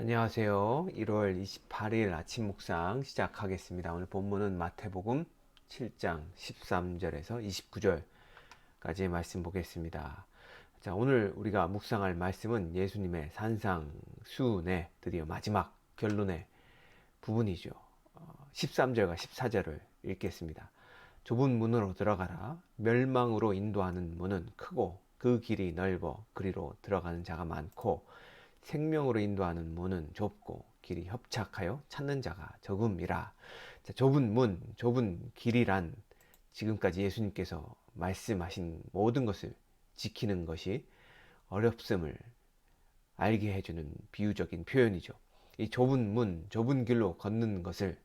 안녕하세요. 1월 28일 아침 묵상 시작하겠습니다. 오늘 본문은 마태복음 7장 13절에서 29절까지의 말씀 보겠습니다. 자, 오늘 우리가 묵상할 말씀은 예수님의 산상수훈의 드디어 마지막 결론의 부분이죠. 13절과 14절을 읽겠습니다. 좁은 문으로 들어가라. 멸망으로 인도하는 문은 크고 그 길이 넓어 그리로 들어가는 자가 많고 생명으로 인도하는 문은 좁고 길이 협착하여 찾는 자가 적음이라. 자, 좁은 문, 좁은 길이란 지금까지 예수님께서 말씀하신 모든 것을 지키는 것이 어렵음을 알게 해주는 비유적인 표현이죠. 이 좁은 문, 좁은 길로 걷는 것을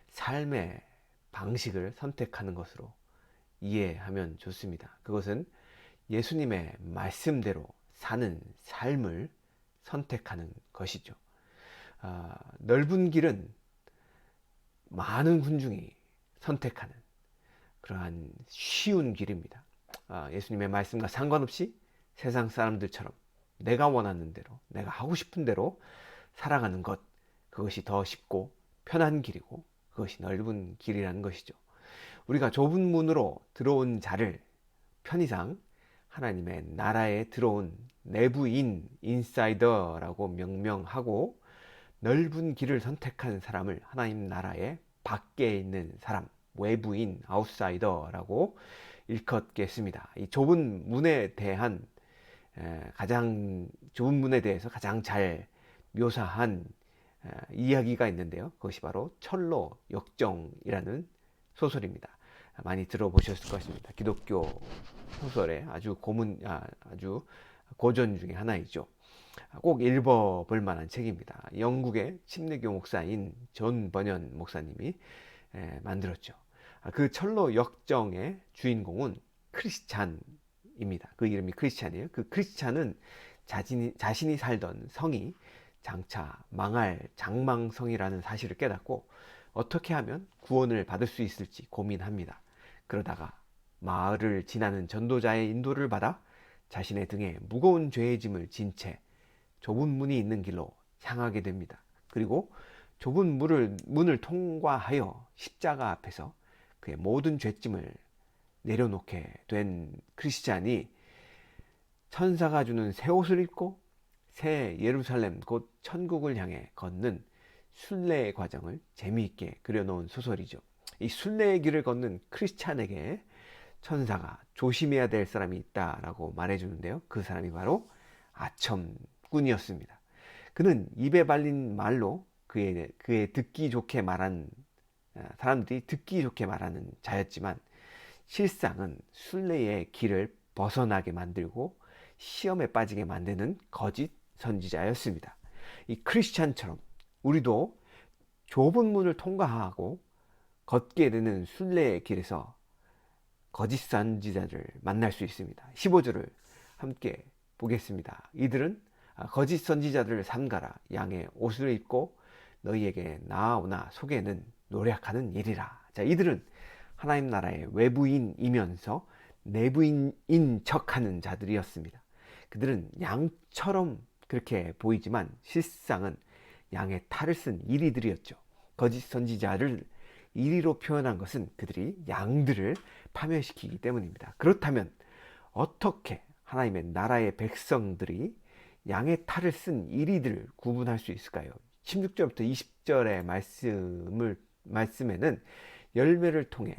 삶의 방식을 선택하는 것으로 이해하면 좋습니다. 그것은 예수님의 말씀대로 사는 삶을 선택하는 것이죠. 넓은 길은 많은 군중이 선택하는 그러한 쉬운 길입니다. 예수님의 말씀과 상관없이 세상 사람들처럼 내가 원하는 대로, 내가 하고 싶은 대로 살아가는 것, 그것이 더 쉽고 편한 길이고 그것이 넓은 길이라는 것이죠. 우리가 좁은 문으로 들어온 자를 편의상 하나님의 나라에 들어온 내부인, 인사이더라고 명명하고, 넓은 길을 선택한 사람을 하나님 나라의 밖에 있는 사람, 외부인, 아웃사이더라고 일컫겠습니다. 이 좁은 문에 대한 가장 좁은 문에 대해서 가장 잘 묘사한 이야기가 있는데요. 그것이 바로 철로 역정이라는 소설입니다. 많이 들어보셨을 것입니다. 기독교 소설의 아주 고전 중에 하나이죠. 꼭 읽어볼 만한 책입니다. 영국의 침례교 목사인 존 버년 목사님이 만들었죠. 그 철로 역정의 주인공은 크리스찬입니다. 그 이름이 크리스찬이에요. 그 크리스찬은 자신이 살던 성이 장차 망할 장망성이라는 사실을 깨닫고 어떻게 하면 구원을 받을 수 있을지 고민합니다. 그러다가 마을을 지나는 전도자의 인도를 받아 자신의 등에 무거운 죄의 짐을 진 채 좁은 문이 있는 길로 향하게 됩니다. 그리고 좁은 문을 통과하여 십자가 앞에서 그의 모든 죄짐을 내려놓게 된 크리스찬이 천사가 주는 새 옷을 입고 새 예루살렘 곧 천국을 향해 걷는 순례의 과정을 재미있게 그려놓은 소설이죠. 이 순례의 길을 걷는 크리스찬에게 천사가 조심해야 될 사람이 있다라고 말해주는데요. 그 사람이 바로 아첨꾼이었습니다. 그는 입에 발린 말로 그의 듣기 좋게 말한 사람들이 듣기 좋게 말하는 자였지만 실상은 순례의 길을 벗어나게 만들고 시험에 빠지게 만드는 거짓 선지자였습니다. 이 크리스찬처럼 우리도 좁은 문을 통과하고 걷게 되는 순례의 길에서 거짓 선지자를 만날 수 있습니다. 15절을 함께 보겠습니다. 이들은 거짓 선지자들을 삼가라. 양의 옷을 입고 너희에게 나아오나 속에는 노력하는 일이라. 자, 이들은 하나님 나라의 외부인이면서 내부인인 척하는 자들이었습니다. 그들은 양처럼 그렇게 보이지만 실상은 양의 탈을 쓴 이리들이었죠. 거짓 선지자를 이리로 표현한 것은 그들이 양들을 파멸시키기 때문입니다. 그렇다면 어떻게 하나님의 나라의 백성들이 양의 탈을 쓴 이리들을 구분할 수 있을까요? 16절부터 20절의 말씀에는 열매를 통해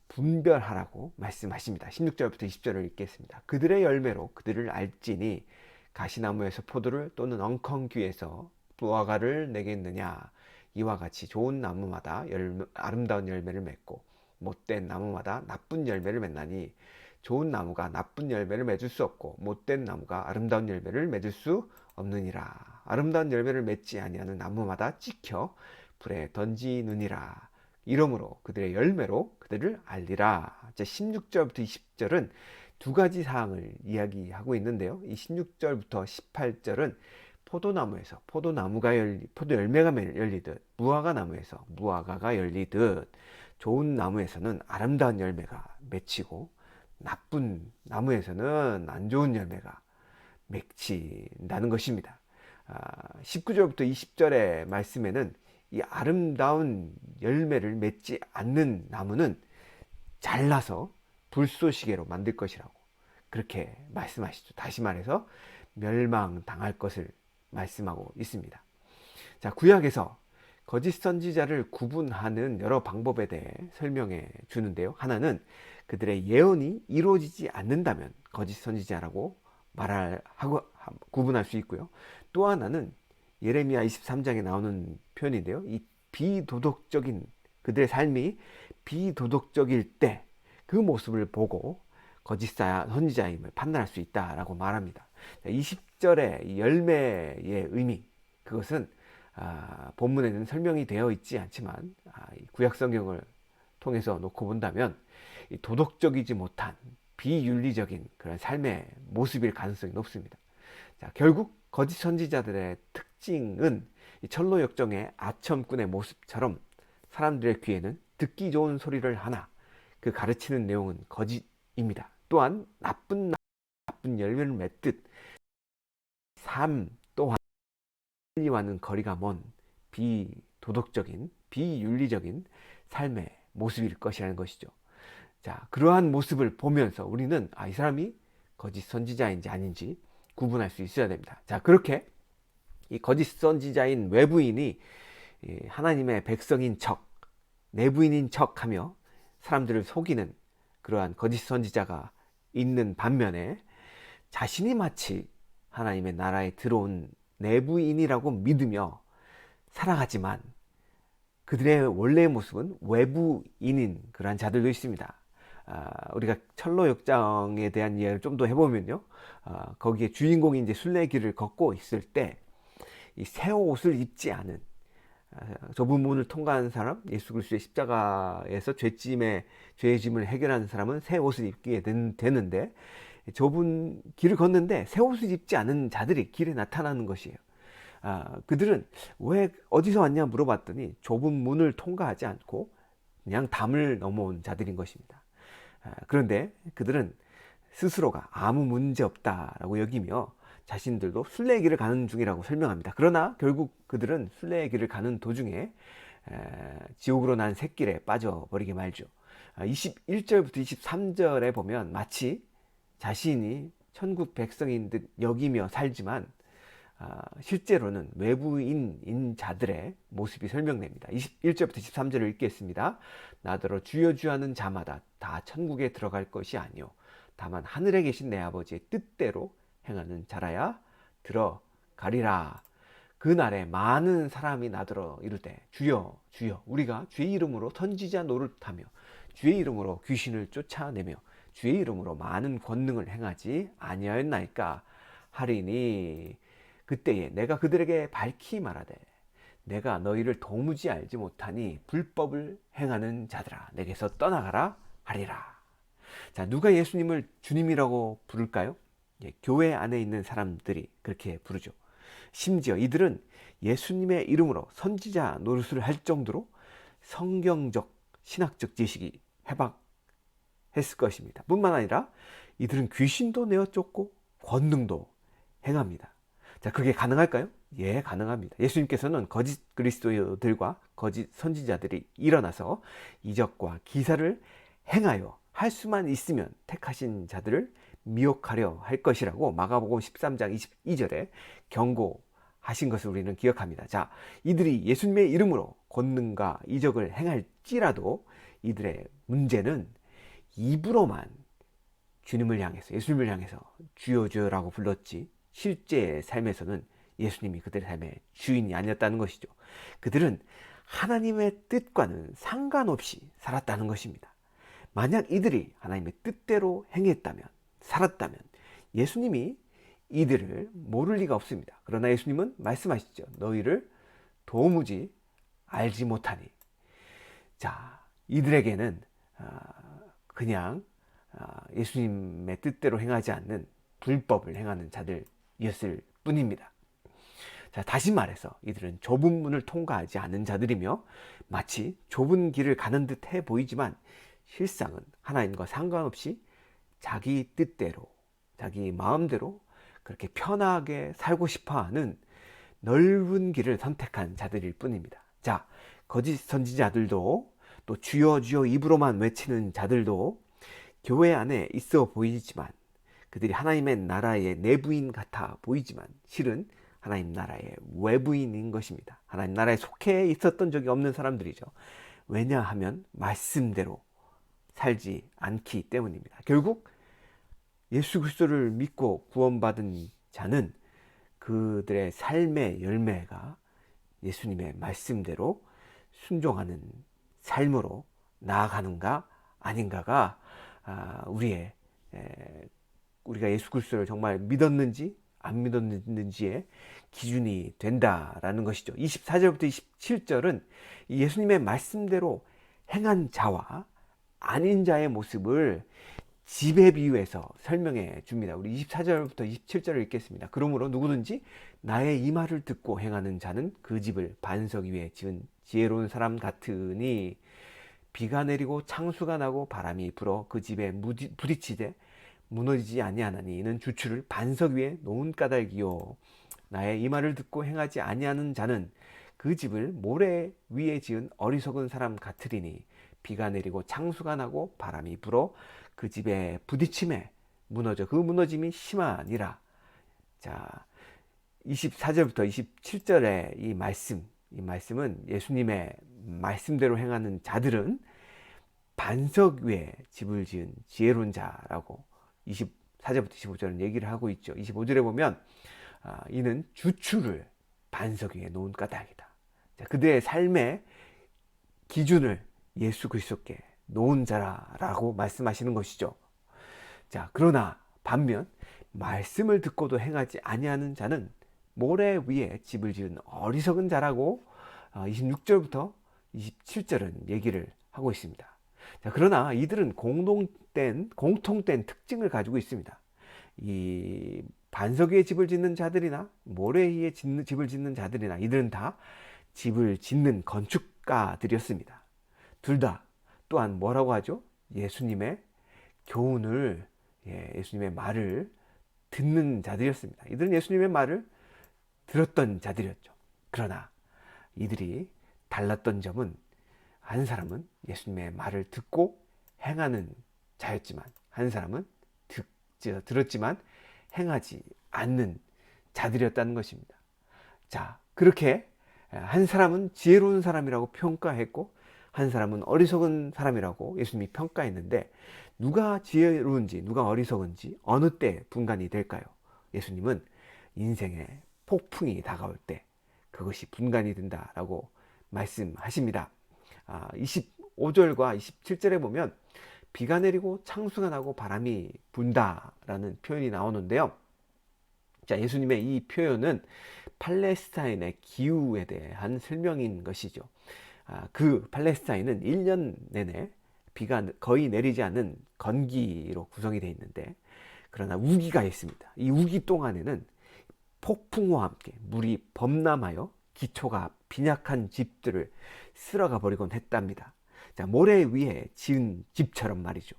분별하라고 말씀하십니다. 16절부터 20절을 읽겠습니다. 그들의 열매로 그들을 알지니 가시나무에서 포도를 또는 엉겅귀에서 무화과를 내겠느냐. 이와 같이 좋은 나무마다 아름다운 열매를 맺고 못된 나무마다 나쁜 열매를 맺나니 좋은 나무가 나쁜 열매를 맺을 수 없고 못된 나무가 아름다운 열매를 맺을 수 없느니라. 아름다운 열매를 맺지 아니하는 나무마다 찍혀 불에 던지느니라. 이러므로 그들의 열매로 그들을 알리라. 16절부터 20절은 두 가지 사항을 이야기하고 있는데요. 이 16절부터 18절은 포도나무에서 포도 열매가 열리듯 무화과 나무에서 무화과가 열리듯 좋은 나무에서는 아름다운 열매가 맺히고 나쁜 나무에서는 안 좋은 열매가 맺힌다는 것입니다. 19절부터 20절의 말씀에는 이 아름다운 열매를 맺지 않는 나무는 잘라서 불쏘시개로 만들 것이라고 그렇게 말씀하시죠. 다시 말해서 멸망당할 것을 말씀하고 있습니다. 자, 구약에서 거짓 선지자를 구분하는 여러 방법에 대해 설명해 주는데요. 하나는 그들의 예언이 이루어지지 않는다면 거짓 선지자라고 구분할 수 있고요. 또 하나는 예레미야 23장에 나오는 표현인데요. 이 비도덕적인 그들의 삶이 비도덕적일 때 그 모습을 보고 거짓 선지자임을 판단할 수 있다라고 말합니다. 20절의 열매의 의미, 그것은 본문에는 설명이 되어 있지 않지만 구약 성경을 통해서 놓고 본다면 도덕적이지 못한 비윤리적인 그런 삶의 모습일 가능성이 높습니다. 자, 결국 거짓 선지자들의 특징은 철로 역정의 아첨꾼의 모습처럼 사람들의 귀에는 듣기 좋은 소리를 하나 그 가르치는 내용은 거짓입니다. 또한 나쁜 열매를 맺듯 삶 또한 진리와는 거리가 먼 비도덕적인 비윤리적인 삶의 모습일 것이라는 것이죠. 자, 그러한 모습을 보면서 우리는 이 사람이 거짓 선지자인지 아닌지 구분할 수 있어야 됩니다. 자, 그렇게 이 거짓 선지자인 외부인이 하나님의 백성인 척, 내부인인 척하며 사람들을 속이는 그러한 거짓 선지자가 있는 반면에 자신이 마치 하나님의 나라에 들어온 내부인이라고 믿으며 살아가지만 그들의 원래의 모습은 외부인인 그러한 자들도 있습니다. 우리가 철로 역정에 대한 이야기를 좀 더 해보면요, 거기에 주인공이 이제 순례길을 걷고 있을 때 이 새 옷을 입지 않은 좁은 문을 통과하는 사람, 예수 그리스도의 십자가에서 죄의 짐을 해결하는 사람은 새 옷을 입게 되는데, 좁은 길을 걷는데 새 옷을 입지 않은 자들이 길에 나타나는 것이에요. 그들은 왜 어디서 왔냐 물어봤더니 좁은 문을 통과하지 않고 그냥 담을 넘어온 자들인 것입니다. 그런데 그들은 스스로가 아무 문제 없다라고 여기며 자신들도 순례의 길을 가는 중이라고 설명합니다. 그러나 결국 그들은 순례의 길을 가는 도중에 지옥으로 난 샛길에 빠져버리게 말죠. 21절부터 23절에 보면 마치 자신이 천국 백성인 듯 여기며 살지만 실제로는 외부인인 자들의 모습이 설명됩니다. 21절부터 23절을 읽겠습니다. 나더러 주여 주여 하는 자마다 다 천국에 들어갈 것이 아니요 다만 하늘에 계신 내 아버지의 뜻대로 행하는 자라야 들어가리라. 그날에 많은 사람이 나더러 이르되 주여 주여 우리가 주의 이름으로 선지자 노릇하며 주의 이름으로 귀신을 쫓아내며 주의 이름으로 많은 권능을 행하지 아니하였나이까 하리니 그때에 내가 그들에게 밝히 말하되 내가 너희를 도무지 알지 못하니 불법을 행하는 자들아 내게서 떠나가라 하리라. 자, 누가 예수님을 주님이라고 부를까요? 교회 안에 있는 사람들이 그렇게 부르죠. 심지어 이들은 예수님의 이름으로 선지자 노릇을 할 정도로 성경적 신학적 지식이 해박했을 것입니다. 뿐만 아니라 이들은 귀신도 내어 쫓고 권능도 행합니다. 자, 그게 가능할까요? 예, 가능합니다. 예수님께서는 거짓 그리스도들과 거짓 선지자들이 일어나서 이적과 기사를 행하여 할 수만 있으면 택하신 자들을 미혹하려 할 것이라고 마가복음 13장 22절에 경고하신 것을 우리는 기억합니다. 자, 이들이 예수님의 이름으로 권능과 이적을 행할지라도 이들의 문제는 입으로만 주님을 향해서 예수님을 향해서 주여 주여라고 불렀지 실제 삶에서는 예수님이 그들의 삶의 주인이 아니었다는 것이죠. 그들은 하나님의 뜻과는 상관없이 살았다는 것입니다. 만약 이들이 하나님의 뜻대로 행했다면 살았다면 예수님이 이들을 모를 리가 없습니다. 그러나 예수님은 말씀하시죠. 너희를 도무지 알지 못하니. 자, 이들에게는 그냥 예수님의 뜻대로 행하지 않는 불법을 행하는 자들이었을 뿐입니다. 자, 다시 말해서 이들은 좁은 문을 통과하지 않은 자들이며 마치 좁은 길을 가는 듯 해 보이지만 실상은 하나님과 상관없이 자기 뜻대로 자기 마음대로 그렇게 편하게 살고 싶어하는 넓은 길을 선택한 자들일 뿐입니다. 자, 거짓 선지자들도 또 주여 주여 입으로만 외치는 자들도 교회 안에 있어 보이지만, 그들이 하나님의 나라의 내부인 같아 보이지만 실은 하나님 나라의 외부인인 것입니다. 하나님 나라에 속해 있었던 적이 없는 사람들이죠. 왜냐하면 말씀대로 살지 않기 때문입니다. 결국 예수 그리스도를 믿고 구원받은 자는 그들의 삶의 열매가 예수님의 말씀대로 순종하는 삶으로 나아가는가 아닌가가 우리가 예수 그리스도를 정말 믿었는지 안 믿었는지의 기준이 된다라는 것이죠. 24절부터 27절은 예수님의 말씀대로 행한 자와 아닌 자의 모습을 집에 비유해서 설명해 줍니다. 우리 24절부터 27절을 읽겠습니다. 그러므로 누구든지 나의 이 말을 듣고 행하는 자는 그 집을 반석 위에 지은 지혜로운 사람 같으니, 비가 내리고 창수가 나고 바람이 불어 그 집에 부딪히되 무너지지 아니하나니 이는 주추를 반석 위에 놓은 까닭이요. 나의 이 말을 듣고 행하지 아니하는 자는 그 집을 모래 위에 지은 어리석은 사람 같으리니, 비가 내리고 창수가 나고 바람이 불어 그 집에 부딪힘에 무너져 그 무너짐이 심하니라. 자, 24절부터 27절의 이 말씀은 예수님의 말씀대로 행하는 자들은 반석 위에 집을 지은 지혜로운 자라고 24절부터 25절은 얘기를 하고 있죠. 25절에 보면 이는 주추를 반석 위에 놓은 까닭이다. 자, 그들의 삶의 기준을 예수 그리스도께 놓은 자라고 말씀하시는 것이죠. 자, 그러나 반면 말씀을 듣고도 행하지 아니하는 자는 모래 위에 집을 지은 어리석은 자라고 26절부터 27절은 얘기를 하고 있습니다. 자, 그러나 이들은 공통된 특징을 가지고 있습니다. 이 반석 위에 집을 짓는 자들이나 모래 위에 집을 짓는 자들이나 이들은 다 집을 짓는 건축가들이었습니다. 둘 다 또한 뭐라고 하죠? 예수님의 교훈을, 예수님의 말을 듣는 자들이었습니다. 이들은 예수님의 말을 들었던 자들이었죠. 그러나 이들이 달랐던 점은, 한 사람은 예수님의 말을 듣고 행하는 자였지만 한 사람은 들었지만 행하지 않는 자들이었다는 것입니다. 자, 그렇게 한 사람은 지혜로운 사람이라고 평가했고 한 사람은 어리석은 사람이라고 예수님이 평가했는데, 누가 지혜로운지 누가 어리석은지 어느 때 분간이 될까요? 예수님은 인생의 폭풍이 다가올 때 그것이 분간이 된다라고 말씀하십니다. 25절과 27절에 보면 비가 내리고 창수가 나고 바람이 분다라는 표현이 나오는데요. 자, 예수님의 이 표현은 팔레스타인의 기후에 대한 설명인 것이죠. 그 팔레스타인은 1년 내내 비가 거의 내리지 않는 건기로 구성이 되어 있는데, 그러나 우기가 있습니다. 이 우기 동안에는 폭풍과 함께 물이 범람하여 기초가 빈약한 집들을 쓸어가 버리곤 했답니다. 자, 모래 위에 지은 집처럼 말이죠.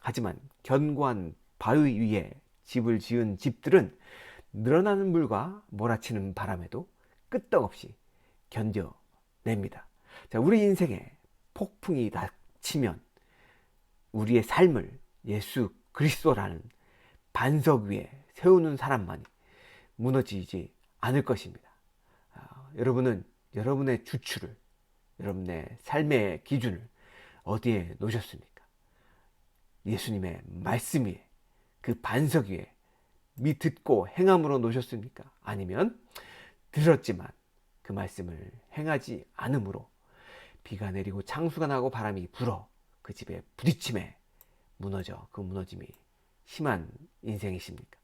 하지만 견고한 바위 위에 집을 지은 집들은 늘어나는 물과 몰아치는 바람에도 끄떡없이 견뎌냅니다. 자, 우리 인생에 폭풍이 닥치면 우리의 삶을 예수 그리스도라는 반석 위에 세우는 사람만이 무너지지 않을 것입니다. 여러분은 여러분의 주추를, 여러분의 삶의 기준을 어디에 놓으셨습니까? 예수님의 말씀 위에, 그 반석 위에 듣고 행함으로 놓으셨습니까? 아니면 들었지만 그 말씀을 행하지 않으므로 비가 내리고 창수가 나고 바람이 불어 그 집에 부딪힘에 무너져 그 무너짐이 심한 인생이십니까?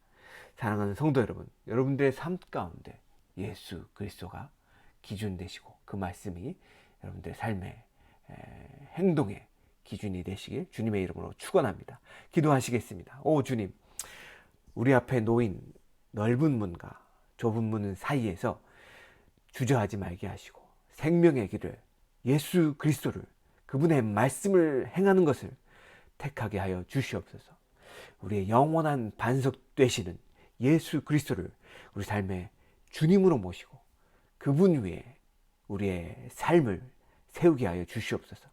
사랑하는 성도 여러분, 여러분들의 삶 가운데 예수 그리스도가 기준 되시고 그 말씀이 여러분들의 삶의 행동의 기준이 되시길 주님의 이름으로 축원합니다. 기도하시겠습니다. 오 주님, 우리 앞에 놓인 넓은 문과 좁은 문 사이에서 주저하지 말게 하시고 생명의 길을, 예수 그리스도를, 그분의 말씀을 행하는 것을 택하게 하여 주시옵소서. 우리의 영원한 반석 되시는 예수 그리스도를 우리 삶의 주님으로 모시고 그분 위에 우리의 삶을 세우게 하여 주시옵소서.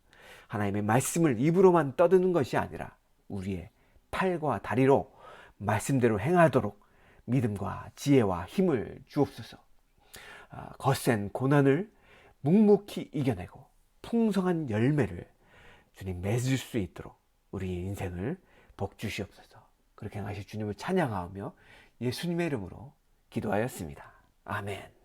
하나님의 말씀을 입으로만 떠드는 것이 아니라 우리의 팔과 다리로 말씀대로 행하도록 믿음과 지혜와 힘을 주옵소서. 거센 고난을 묵묵히 이겨내고 풍성한 열매를 주님 맺을 수 있도록 우리 인생을 복 주시옵소서. 그렇게 하실 주님을 찬양하며 예수님의 이름으로 기도하였습니다. 아멘.